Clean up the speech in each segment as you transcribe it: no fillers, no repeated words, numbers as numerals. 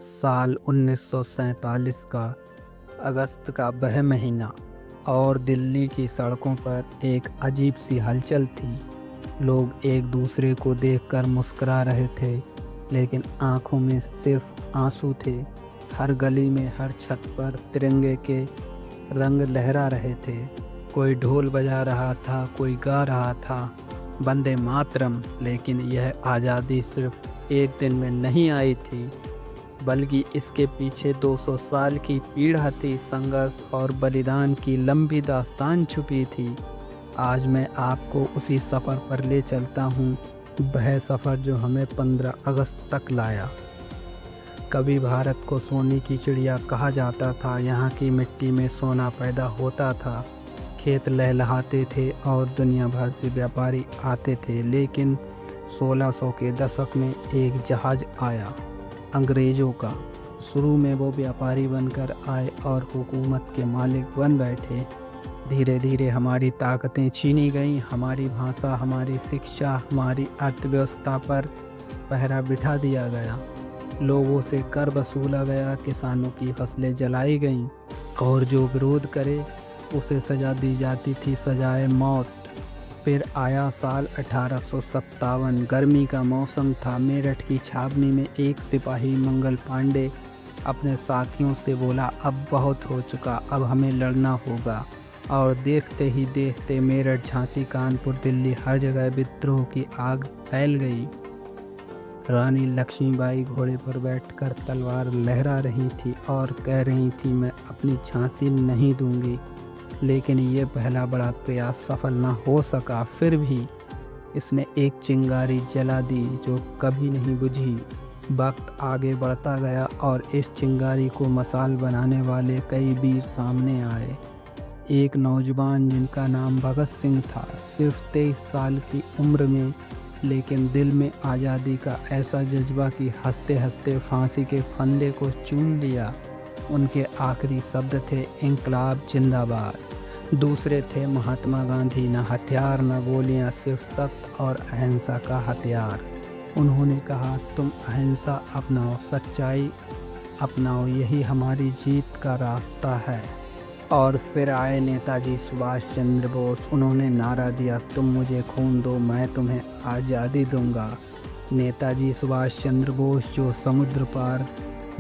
साल 1947 का अगस्त का वह महीना और दिल्ली की सड़कों पर एक अजीब सी हलचल थी। लोग एक दूसरे को देखकर मुस्कुरा रहे थे, लेकिन आंखों में सिर्फ आंसू थे। हर गली में, हर छत पर तिरंगे के रंग लहरा रहे थे। कोई ढोल बजा रहा था, कोई गा रहा था वंदे मातरम। लेकिन यह आज़ादी सिर्फ एक दिन में नहीं आई थी, बल्कि इसके पीछे 200 साल की पीड़ा थी, संघर्ष और बलिदान की लंबी दास्तान छुपी थी। आज मैं आपको उसी सफ़र पर ले चलता हूँ, वह सफ़र जो हमें 15 अगस्त तक लाया। कभी भारत को सोने की चिड़िया कहा जाता था। यहाँ की मिट्टी में सोना पैदा होता था, खेत लहलहाते थे और दुनिया भर से व्यापारी आते थे। लेकिन 1600 के दशक में एक जहाज़ आया, अंग्रेज़ों का। शुरू में वो व्यापारी बनकर आए और हुकूमत के मालिक बन बैठे। धीरे धीरे हमारी ताकतें छीनी गईं, हमारी भाषा, हमारी शिक्षा, हमारी अर्थव्यवस्था पर पहरा बिठा दिया गया। लोगों से कर वसूला गया, किसानों की फसलें जलाई गईं और जो विरोध करे उसे सज़ा दी जाती थी, सजाए मौत। फिर आया साल 1857। गर्मी का मौसम था। मेरठ की छावनी में एक सिपाही मंगल पांडे अपने साथियों से बोला, अब बहुत हो चुका, अब हमें लड़ना होगा। और देखते ही देखते मेरठ, झांसी, कानपुर, दिल्ली, हर जगह विद्रोह की आग फैल गई। रानी लक्ष्मीबाई घोड़े पर बैठकर तलवार लहरा रही थी और कह रही थी, मैं अपनी झांसी नहीं दूंगी। लेकिन ये पहला बड़ा प्रयास सफल न हो सका। फिर भी इसने एक चिंगारी जला दी जो कभी नहीं बुझी। वक्त आगे बढ़ता गया और इस चिंगारी को मसाल बनाने वाले कई वीर सामने आए। एक नौजवान जिनका नाम भगत सिंह था, सिर्फ 23 साल की उम्र में, लेकिन दिल में आज़ादी का ऐसा जज्बा कि हंसते हंसते फांसी के फंदे को चूम लिया। उनके आखिरी शब्द थे, इंकलाब जिंदाबाद। दूसरे थे महात्मा गांधी, न हथियार न गोलियां, सिर्फ सत्य और अहिंसा का हथियार। उन्होंने कहा, तुम अहिंसा अपनाओ, सच्चाई अपनाओ, यही हमारी जीत का रास्ता है। और फिर आए नेताजी सुभाष चंद्र बोस। उन्होंने नारा दिया, तुम मुझे खून दो, मैं तुम्हें आज़ादी दूंगा। नेताजी सुभाष चंद्र बोस जो समुद्र पार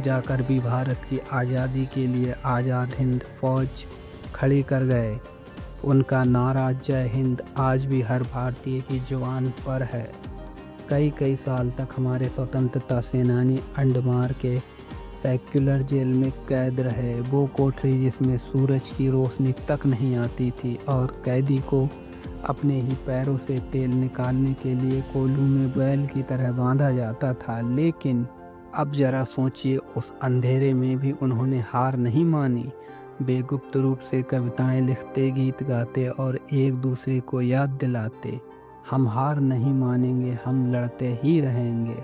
जाकर भी भारत की आज़ादी के लिए आज़ाद हिंद फौज खड़ी कर गए। उनका नारा जय हिंद आज भी हर भारतीय की जुबान पर है। कई कई साल तक हमारे स्वतंत्रता सेनानी अंडमान के सेक्युलर जेल में कैद रहे। वो कोठरी जिसमें सूरज की रोशनी तक नहीं आती थी और कैदी को अपने ही पैरों से तेल निकालने के लिए कोल्हू में बैल की तरह बांधा जाता था। लेकिन अब जरा सोचिए, उस अंधेरे में भी उन्होंने हार नहीं मानी। वे गुप्त रूप से कविताएं लिखते, गीत गाते और एक दूसरे को याद दिलाते, हम हार नहीं मानेंगे, हम लड़ते ही रहेंगे।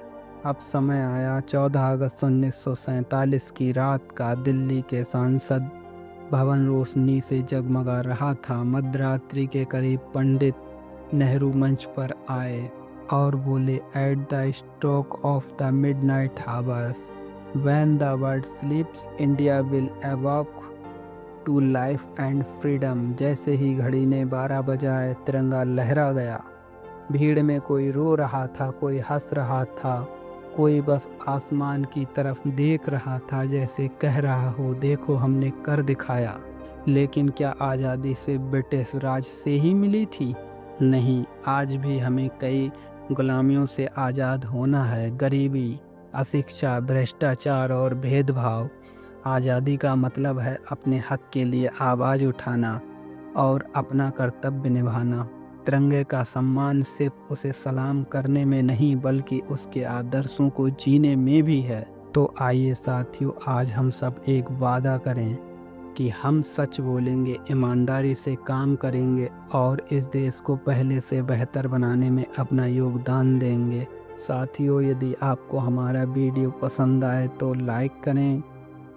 अब समय आया 14 अगस्त 1947 की रात का। दिल्ली के संसद भवन रोशनी से जगमगा रहा था। मध्यरात्रि के करीब पंडित नेहरू मंच पर आए और बोले, at the stroke of the midnight hours, when the world sleeps, India will awake to life and freedom. जैसे ही घड़ी ने 12 बजाए, तिरंगा लहरा गया। भीड़ में कोई रो रहा था, कोई हंस रहा था, कोई बस आसमान की तरफ देख रहा था, जैसे कह रहा हो, देखो हमने कर दिखाया। लेकिन क्या आज़ादी से ब्रिटिश राज से ही मिली थी? नहीं, आज भी हमें कई गुलामियों से आज़ाद होना है। गरीबी, अशिक्षा, भ्रष्टाचार और भेदभाव। आज़ादी का मतलब है अपने हक के लिए आवाज़ उठाना और अपना कर्तव्य निभाना। तिरंगे का सम्मान सिर्फ उसे सलाम करने में नहीं, बल्कि उसके आदर्शों को जीने में भी है। तो आइए साथियों, आज हम सब एक वादा करें कि हम सच बोलेंगे, ईमानदारी से काम करेंगे और इस देश को पहले से बेहतर बनाने में अपना योगदान देंगे। साथियों, यदि आपको हमारा वीडियो पसंद आए तो लाइक करें,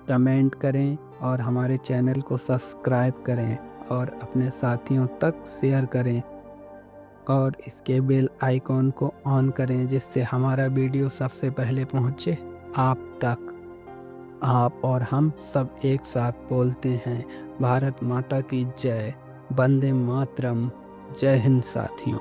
कमेंट करें और हमारे चैनल को सब्सक्राइब करें और अपने साथियों तक शेयर करें और इसके बेल आइकॉन को ऑन करें, जिससे हमारा वीडियो सबसे पहले पहुंचे आप तक। आप और हम सब एक साथ बोलते हैं, भारत माता की जय, वंदे मातरम। जय हिंद साथियों।